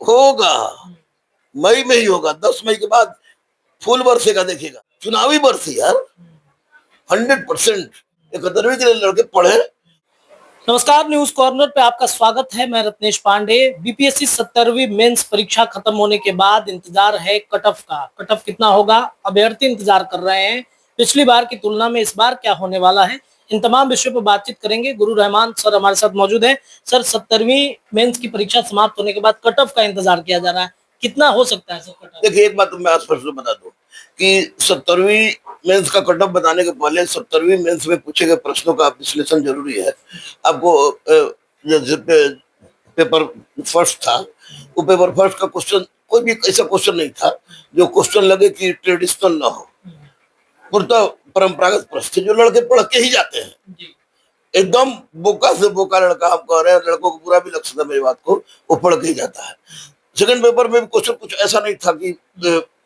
होगा, मई में ही होगा। 10 मई के बाद फूल बरसेगा, देखिएगा, चुनावी बरसी यार। 100% 11वीं के लिए लड़के पढ़े। नमस्कार, न्यूज कॉर्नर पे आपका स्वागत है। मैं रत्नेश पांडे। बीपीएससी 17वीं मेंस परीक्षा खत्म होने के बाद इंतजार है कट ऑफ का। कट ऑफ कितना होगा, अभ्यर्थी इंतजार कर रहे हैं। पिछली बार की तुलना में इस बार क्या होने वाला है, इन तमाम विषयों पर बातचीत करेंगे। गुरु रहमान सर हमारे साथ मौजूद है। सर, 17वीं मेंस की परीक्षा समाप्त होने के बाद कट ऑफ का इंतजार किया जा रहा है, कितना हो सकता है सर कट ऑफ? देखिए, एक बात तो मैं स्पष्ट बता दूं कि 17वीं मेंस का कट ऑफ बताने के पहले 17वीं मेंस में पूछे गए प्रश्नों का विश्लेषण जरूरी है। आपको जो पेपर फर्स्ट था, वो पेपर फर्स्ट का क्वेश्चन कोई भी ऐसा क्वेश्चन नहीं था जो क्वेश्चन लगे कि ट्रेडिशनल ना हो। पूर्णतः परंपरागत प्रश्न जो लड़के पढ़ के ही जाते हैं। एकदम बोका से बोका लड़का, आप कह रहे हैं, लड़कों को बुरा भी लग सकता है मेरी बात को, वो पढ़ के ही जाता है। सेकंड पेपर में भी क्वेश्चन कुछ ऐसा नहीं था कि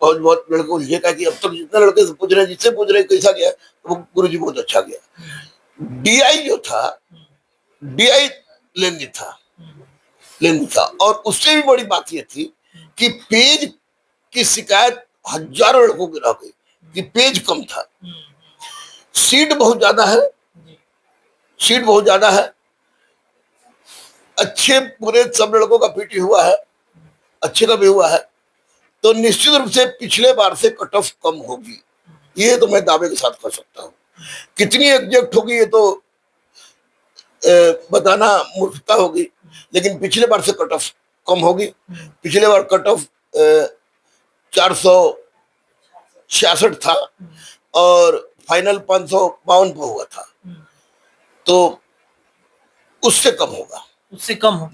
बहुत लड़के उलझे का कि अब तक जितने लड़के से पूछ रहे हैं, जिससे पूछ रहे हैं कैसा गया, तो वो गुरुजी बहुत अच्छा गया। डीआई जो था, डीआई लेंदी था और उससे भी बड़ी बात ये थी कि पेज की शिकायत हजारों लड़कों की रह गई कि पेज कम था। सीट बहुत ज्यादा है, अच्छे पूरे सब लड़कों का पीटी हुआ है, अच्छे का भी हुआ है, तो निश्चित रूप से पिछले बार से कट ऑफ कम होगी। ये तो मैं दावे के साथ कह सकता हूँ। कितनी एग्जैक्ट होगी ये तो बताना मूर्खता होगी, लेकिन पिछले बार से कट ऑफ कम होगी। पिछले बार कट ऑफ 466 था और फाइनल 552 पर हुआ था, तो उससे कम होगा,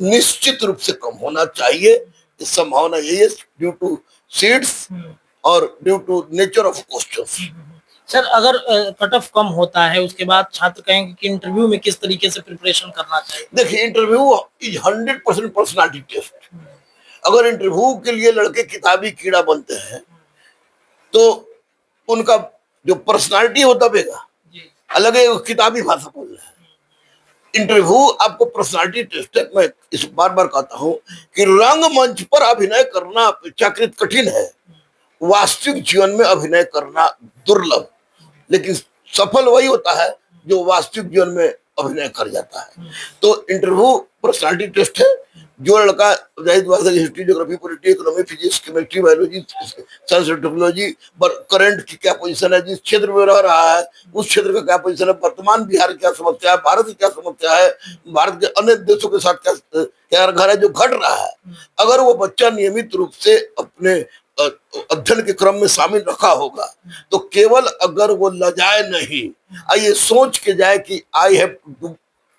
निश्चित रूप से कम होना चाहिए। इस संभावना यही है, ड्यू टू सीट्स और due to nature of questions. Sir, अगर कट ऑफ कम होता है उसके बाद छात्र कहेंगे कि इंटरव्यू में किस तरीके से प्रिपरेशन करना चाहिए? देखिए, इंटरव्यू इज 100% पर्सनालिटी टेस्ट। अगर इंटरव्यू के लिए लड़के किताबी कीड़ा बनते हैं तो उनका जो पर्सनालिटी हो दबेगा। अलग है किताबी भाषा बोल रहे हैं, इंटरव्यू आपको पर्सनालिटी टेस्ट है। मैं इस बार बार कहता हूं कि रंगमंच पर अभिनय करना अपेक्षाकृत कठिन है, वास्तविक जीवन में अभिनय करना दुर्लभ। लेकिन सफल वही होता है जो वास्तविक जीवन में अभिनय कर जाता है। तो इंटरव्यू पर्सनालिटी टेस्ट है। जो लड़का history, geography, polity, economy, physics, chemistry, biology, science और टेक्नोलॉजी, करंट की क्या पोजीशन है, जिस क्षेत्र में रह रहा है उस क्षेत्र का क्या पोजीशन है, वर्तमान बिहार की क्या समस्या है, भारत की क्या समस्या है, भारत के अन्य देशों के साथ क्या घर है जो घट रहा है, अगर वो बच्चा नियमित रूप से अपने अध्ययन के क्रम में शामिल रखा होगा, तो केवल अगर वो लजाए नहीं, ये सोच के जाए कि I have to do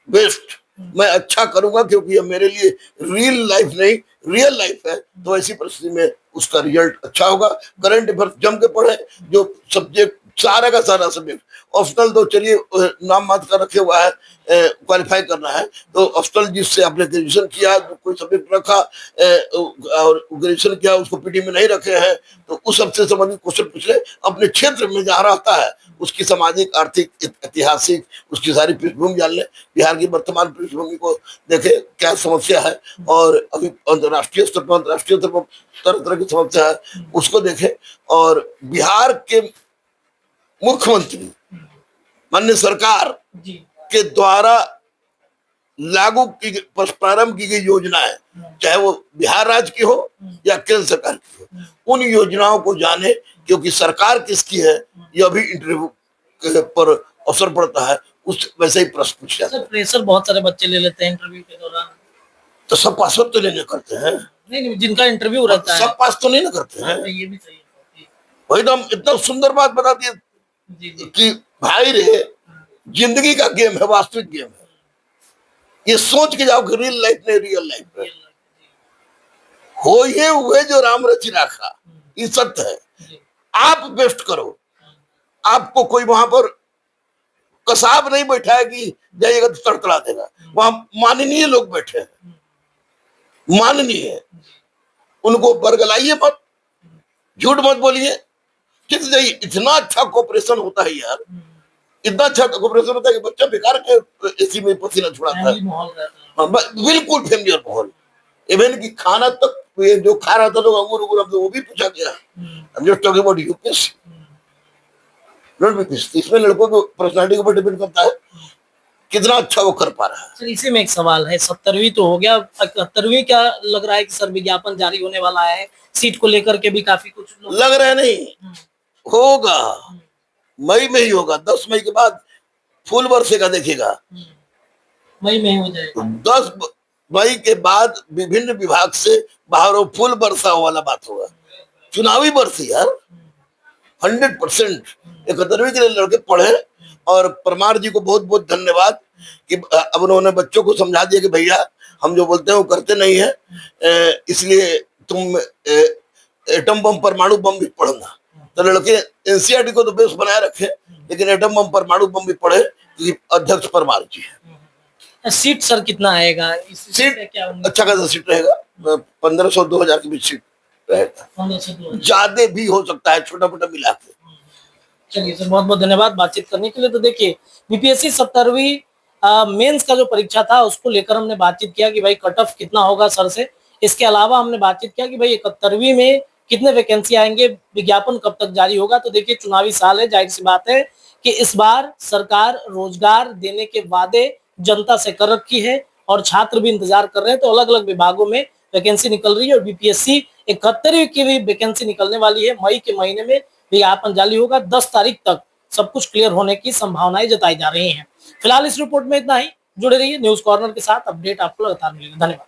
best, मैं अच्छा करूंगा क्योंकि ये मेरे लिए रियल लाइफ नहीं रियल लाइफ है, तो ऐसी परिस्थिति में उसका रिजल्ट अच्छा होगा। करंट अफेयर जम के पढ़े, जो सब्जेक्ट सारा का सारा सब्जेक्ट, ऑप्शनल तो चलिए नाम मात्र का रखे हुआ है, क्वालिफाई करना है तो ऑप्शनल जिससे आपने ग्रेजुएशन किया, कोई सब्जेक्ट रखा और ग्रेजुएशन किया उसको पीटी में नहीं रखे हैं, तो उस सबसे संबंधित क्वेश्चन पूछ ले। अपने क्षेत्र में जहाँ रहता है उसकी सामाजिक, आर्थिक, ऐतिहासिक उसकी सारी पृष्ठभूमि जान ले, बिहार की वर्तमान पृष्ठभूमि को देखे क्या समस्या है, और अभी अंतर्राष्ट्रीय स्तर पर, अंतर्राष्ट्रीय स्तर पर तरह तरह की समस्या है उसको देखे, और बिहार के मुख्यमंत्री माननीय सरकार के द्वारा लागू की प्रारंभ की गई योजनाएं, चाहे वो बिहार राज्य की हो या केंद्र सरकार की हो, उन योजनाओं को जाने, क्योंकि सरकार किसकी है यह भी इंटरव्यू पर असर पड़ता है। उस वैसे ही प्रश्न पूछ जाता है। प्रेशर बहुत सारे बच्चे ले लेते हैं इंटरव्यू के दौरान, तो सब पास तो लेने करते हैं। नहीं, जिनका इंटरव्यू रहता है सब पास तो नहीं ना करते हैं। ये भी सही है। वही तो हम इतना सुंदर बात बता दिए कि भाई रे, जिंदगी का गेम है, वास्तविक गेम है। ये सोच के जाओ कि रियल लाइफ नहीं रियल लाइफ है। हो ये हुए जो राम रचि राखा, ये सत्य है। आप बेस्ट करो, आपको कोई वहां पर कसाब नहीं बैठा है कि जाइएगा तो तड़तड़ा देगा। वहां माननीय लोग बैठे हैं, माननीय, उनको बरगलाइए मत, झूठ मत बोलिए, ठीक जाइए। इतना अच्छा कोऑपरेशन होता है यार, इतना अच्छा कोऑपरेशन होता है कि बच्चा बेकार के इसी में पसीना छुड़ाता है। बिल्कुल फैमिली और माहौल। इवन की खाना तक ये जो खा रहा था लोग अंगूर अंगूर, अब तो वो भी पूछा गया। हम just talking about UPSC, not BPSC. इसमें लड़कों की पर्सनालिटी के ऊपर डिपेंड करता है कितना अच्छा वो कर पा रहा है। सर इसी में एक सवाल है, 70वीं तो हो गया, 71वीं क्या लग रहा है कि सर विज्ञापन जारी होने वाला है, सीट को लेकर के भी काफी कुछ लोग लग रहा है नहीं होगा, मई में ही होगा। 10 मई के बाद फूल बरसेगा, देखिएगा। मई में हो जाएगा। 10 मई के बाद विभिन्न विभाग से बाहर वो फूल बरसा वाला बात होगा, चुनावी बरसी यार 100%। 71वीं के लिए लड़के पढ़े, और परमार जी को बहुत बहुत धन्यवाद कि अब उन्होंने बच्चों को समझा दिया कि भैया हम जो बोलते हैं वो करते नहीं है, इसलिए तुम एटम बम परमाणु बम भी पढ़ना। तो लड़के एनसीईआरटी को तो बेस बनाए रखे, लेकिन एटम बम परमाणु बम भी पढ़े, क्योंकि अध्यक्ष परमार जी है। सीट सर कितना आएगा? सीट क्या उम्मीद? अच्छा खासा सीट रहेगा, 1500-2000 के बीच सीट रहेगा, 15 से 2000। ज्यादा भी हो सकता है, छोटा मोटा मिला के। चलिए सर, बहुत बहुत धन्यवाद बातचीत करने के लिए। तो देखिए, बीपीएससी 70वीं मेंस का जो परीक्षा था उसको लेकर हमने बातचीत किया कि भाई कट ऑफ कितना होगा सर से। इसके अलावा हमने बातचीत किया कि भाई 71वीं में कितने वैकेंसी आएंगे, विज्ञापन कब तक जारी होगा। तो देखिए, चुनावी साल है, जाहिर सी बात है कि इस बार सरकार रोजगार देने के वादे जनता से कर रखी है, और छात्र भी इंतजार कर रहे हैं। तो अलग अलग विभागों में वैकेंसी निकल रही है, और बीपीएससी 71वीं की भी वैकेंसी निकलने वाली है। मई के महीने में विज्ञापन जारी होगा, 10 तारीख तक सब कुछ क्लियर होने की संभावनाएं जताई जा रही हैं। फिलहाल इस रिपोर्ट में इतना ही। जुड़े रहिए न्यूज कॉर्नर के साथ, अपडेट आपको लगातार मिलेगा। धन्यवाद।